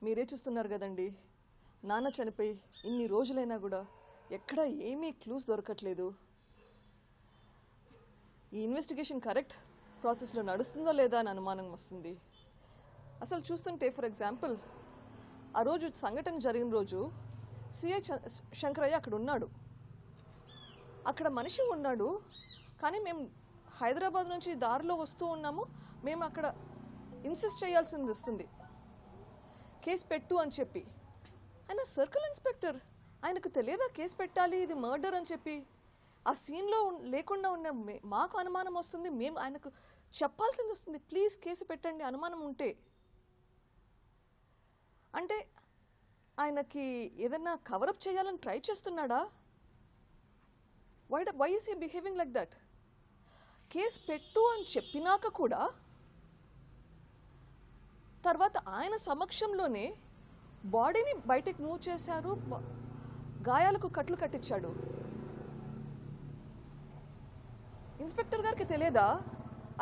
మీరే చూస్తున్నారు కదండి, నాన్న చనిపోయి ఇన్ని రోజులైనా కూడా ఎక్కడ ఏమీ క్లూస్ దొరకట్లేదు. ఈ ఇన్వెస్టిగేషన్ కరెక్ట్ ప్రాసెస్లో నడుస్తుందో లేదా అని అనుమానం వస్తుంది. అసలు చూస్తుంటే ఫర్ ఎగ్జాంపుల్ ఆ రోజు సంఘటన జరిగిన రోజు సిఐ శంకరయ్య అక్కడ ఉన్నాడు, అక్కడ మనిషి ఉన్నాడు. కానీ మేము హైదరాబాద్ నుంచి దారిలో వస్తూ ఉన్నాము, మేము అక్కడ ఇన్సిస్ట్ చేయాల్సింది వస్తుంది కేసు పెట్టు అని చెప్పి. ఆయన సర్కిల్ ఇన్స్పెక్టర్, ఆయనకు తెలియదా కేసు పెట్టాలి, ఇది మర్డర్ అని చెప్పి? ఆ సీన్లో లేకుండా ఉన్న మాకు అనుమానం వస్తుంది, మేము ఆయనకు చెప్పాల్సింది వస్తుంది, ప్లీజ్ కేసు పెట్టండి అనుమానం ఉంటే. అంటే ఆయనకి ఏదన్నా కవరప్ చేయాలని ట్రై చేస్తున్నాడా? Why is he behaving like that? Case పెట్టు అని చెప్పినాక కూడా తర్వాత ఆయన సమక్షంలోనే బాడీని బయటికి మూవ్ చేశారు, గాయాలకు కట్లు కట్టించాడు. ఇన్స్పెక్టర్ గారికి తెలియదా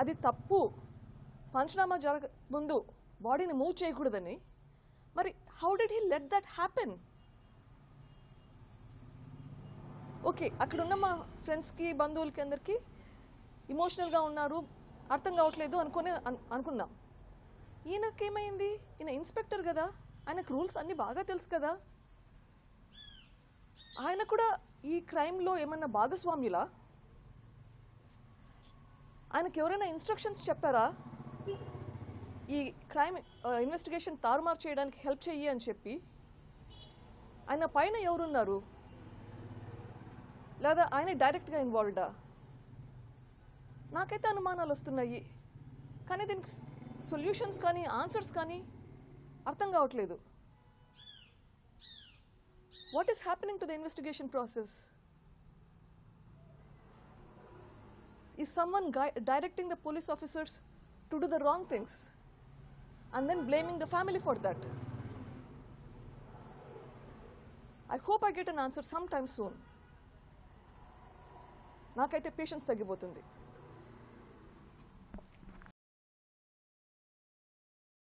అది తప్పు, పంచనామా జరగ ముందు బాడీని మూవ్ చేయకూడదని? మరి how did he let that happen? Okay, అక్కడున్న మా ఫ్రెండ్స్కి బంధువులకి అందరికీ ఇమోషనల్గా ఉన్నారు, అర్థం కావట్లేదు అనుకుందాం. ఈయనకేమైంది? ఈయన ఇన్స్పెక్టర్ కదా, ఆయనకు రూల్స్ అన్నీ బాగా తెలుసు కదా. ఆయన కూడా ఈ క్రైమ్లో ఏమన్నా భాగస్వామ్యులా? ఆయనకు ఎవరైనా ఇన్స్ట్రక్షన్స్ చెప్పారా ఈ క్రైమ్ ఇన్వెస్టిగేషన్ తారుమారు చేయడానికి హెల్ప్ చెయ్యి అని చెప్పి? ఆయన పైన ఎవరున్నారు? లేదా ఆయన డైరెక్ట్గా ఇన్వాల్వ్డా? నాకైతే అనుమానాలు వస్తున్నాయి, కానీ దీనికి సొల్యూషన్స్ కానీ ఆన్సర్స్ కానీ అర్థం కావట్లేదు. What is happening to the investigation process? Is someone directing the police officers to do the wrong things and then blaming the family for that? I hope I get an answer sometime soon. నాకైతే patience తగ్గిపోతుంది.